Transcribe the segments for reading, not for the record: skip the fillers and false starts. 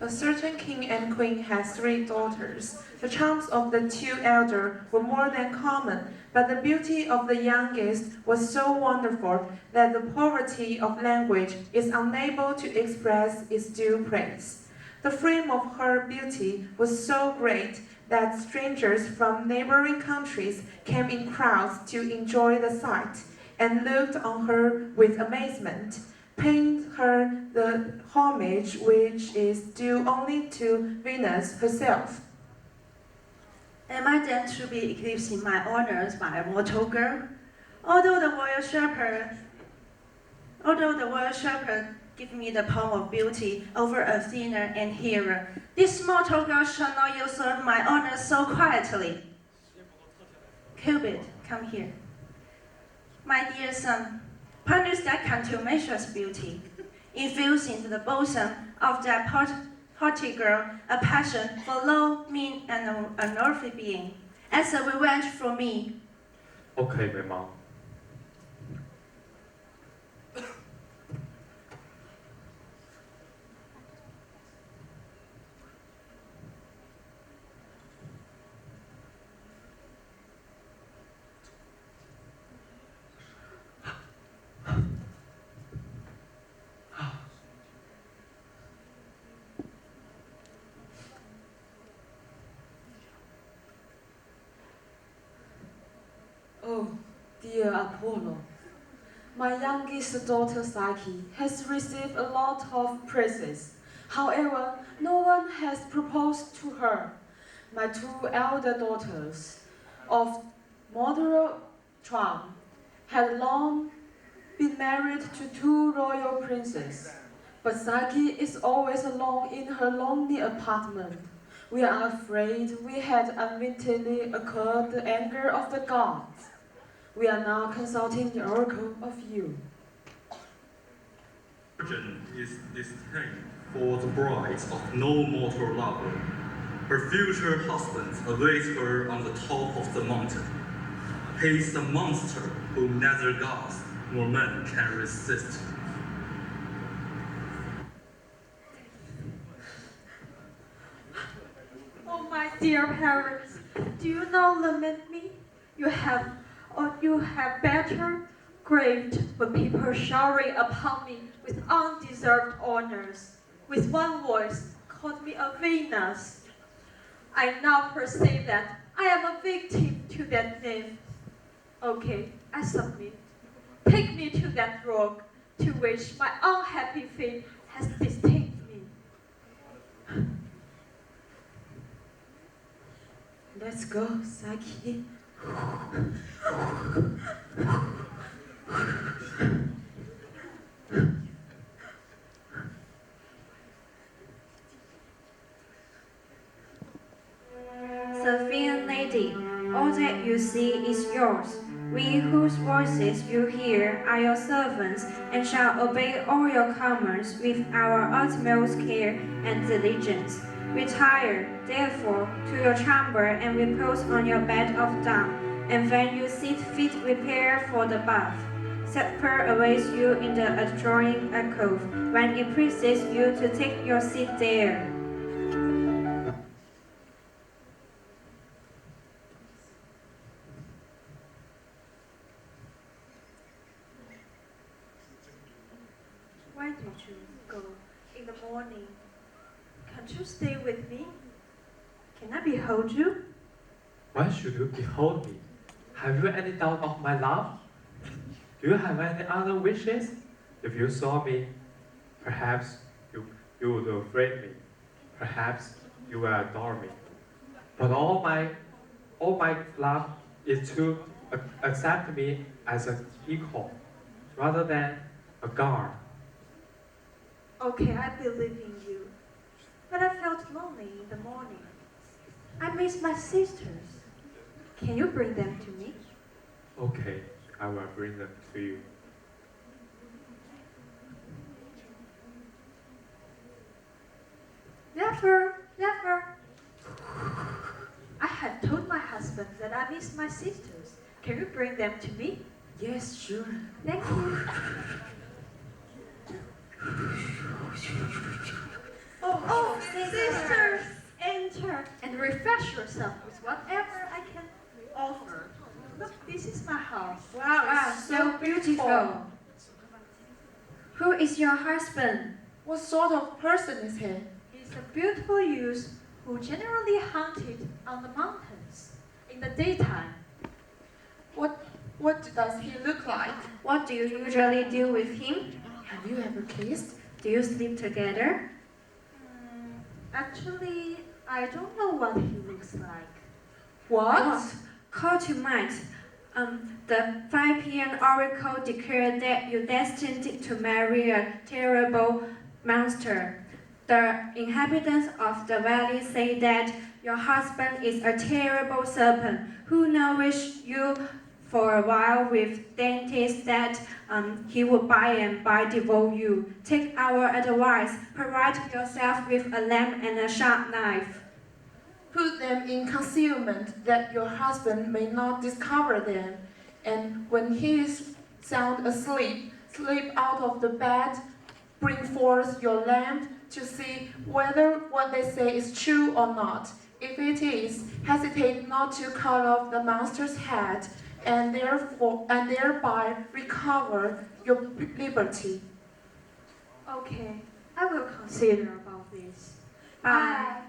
A certain king and queen had 3 daughters. The charms of the 2 elder were more than common, but the beauty of the youngest was so wonderful that the poverty of language is unable to express its due praise. The flame of her beauty was so great that strangers from neighboring countries came in crowds to enjoy the sight, and looked on her with amazement, paying her the homage which is due only to Venus herself. Am I then to be eclipsed in my honors by a mortal girl? Although the royal shepherd give me the palm of beauty over Athena and Hera, this mortal girl shall not usurp my honors so quietly. Cupid, come here. My dear son, punish that contumacious beauty, infuse into the bosom of that haughty girl a passion for low, mean, and unearthly being, as a revenge for me. Okay, my mom. Oh, dear Apollo, my youngest daughter Psyche has received a lot of praises. However, no one has proposed to her. My 2 elder daughters, of moderate charm, had long been married to 2 royal princes. But Psyche is always alone in her lonely apartment. We are afraid we had unwittingly incurred the anger of the gods. We are now consulting the oracle of you. Virgin is destined for the bride of no mortal lover. Her future husband awaits her on the top of the mountain. He is the monster whom neither gods nor men can resist. Oh, my dear parents, do you not lament me? You have better grieved when people showering upon me with undeserved honors, with one voice called me a Venus. I now perceive that I am a victim to that name. Okay, I submit. Take me to that rock to which my unhappy fate has destined me. Let's go, Psyche. Serene lady, all that you see is yours. We whose voices you hear are your servants, and shall obey all your commands with our utmost care and diligence. Retire, therefore, to your chamber and repose on your bed of down, and when you see fit prepare for the bath. Supper awaits you in the adjoining alcove, when it pleases you to take your seat there. Why did you go in the morning? Can't you stay with me? Can I behold you? Why should you behold me? Have you any doubt of my love? Do you have any other wishes? If you saw me, perhaps you would afraid me. Perhaps you will adore me. But all my love is to accept me as an equal, rather than a god. Okay, I believe in you. But I felt lonely in the morning. I miss my sisters. Can you bring them to me? Okay, I will bring them to you. Never, never. I have told my husband that I miss my sisters. Can you bring them to me? Yes, sure. Thank you. Oh, sisters, enter and refresh yourself with whatever I can offer. Look, this is my house. Wow, so beautiful. Who is your husband? What sort of person is he? He's a beautiful youth who generally hunted on the mountains in the daytime. What does he look like? What do you usually do with him? Have you ever kissed? Do you sleep together? Actually, I don't know what he looks like. What? Call to mind. The 5 p.m. oracle declared that you're destined to marry a terrible monster. The inhabitants of the valley say that your husband is a terrible serpent who nourished you for a while with dainties that he would by and by devour you. Take our advice. Provide yourself with a lamp and a sharp knife. Put them in concealment that your husband may not discover them. And when he is sound asleep, slip out of the bed, bring forth your lamp to see whether what they say is true or not. If it is, hesitate not to cut off the monster's head and thereby recover your liberty. Okay, I will consider about this. Bye.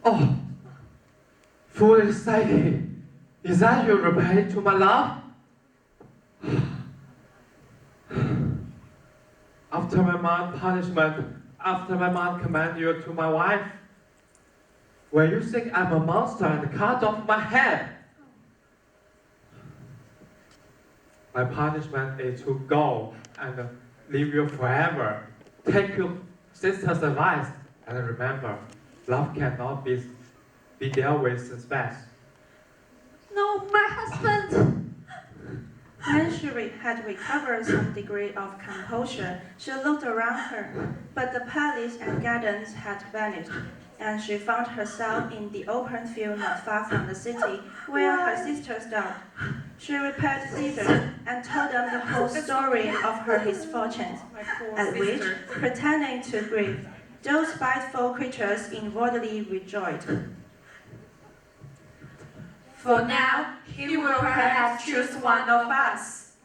Oh, foolish Psyche, is that your reply to my love? After my mom punishment, after my mom command you to my wife, when you think I'm a monster and cut off my head, my punishment is to go and leave you forever. Take your sister's advice and remember, love cannot be dealt with in space. No, my husband! When she had recovered some degree of composure, she looked around her, but the palace and gardens had vanished, and she found herself in the open field not far from the city, where her sister stood. She repaired thither and told them the whole story of her misfortunes, at which, pretending to grieve, those spiteful creatures inwardly rejoiced. For now, he will perhaps choose one of us.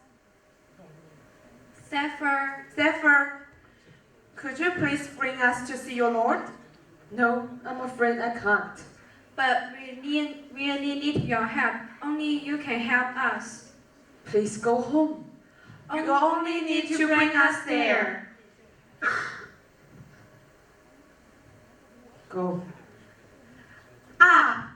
Zephyr, could you please bring us to see your lord? No, I'm afraid I can't. But we really need your help. Only you can help us. Please go home. You only need to bring us there. Go. Ah!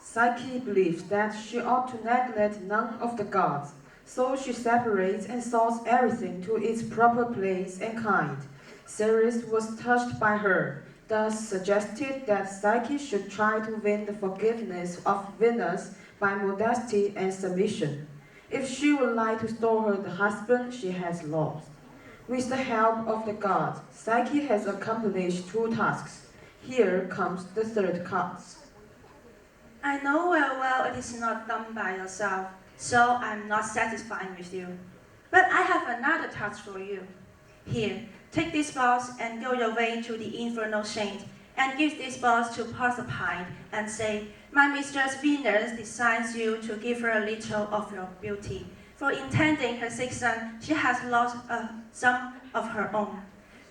Psyche believes that she ought to neglect none of the gods, so she separates and sorts everything to its proper place and kind. Ceres was touched by her, thus suggested that Psyche should try to win the forgiveness of Venus by modesty and submission, if she would like to restore her the husband she has lost. With the help of the gods, Psyche has accomplished 2 tasks. Here comes the 3rd task. I know well it is not done by yourself, so I'm not satisfied with you. But I have another task for you. Here, take this box and go your way to the infernal saint, and give this box to Proserpine, and say, my mistress Venus desires you to give her a little of your beauty. For in tending her sick son, she has lost some of her own.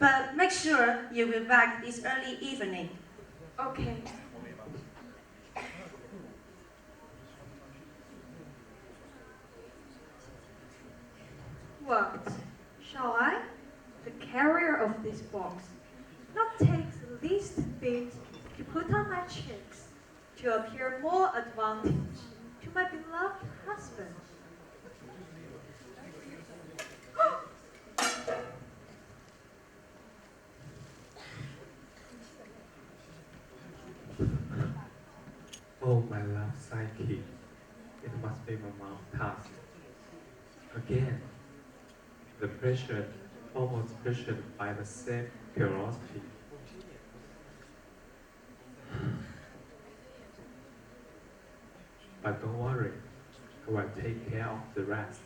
But make sure you will back this early evening. Okay. What? Shall I? The carrier of this box, not take the least bit to put on my cheeks, to appear more advantage to my beloved husband. Oh, my love, Psyche, it must be my mom's task. Again, the patient, almost pressured by the same curiosity. But don't worry, I will take care of the rest.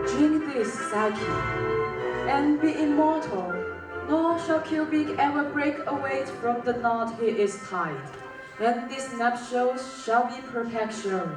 Drink this, Psyche, and be immortal, nor shall Cupid ever break away from the knot he is tied, and these nuptials shall be perpetual.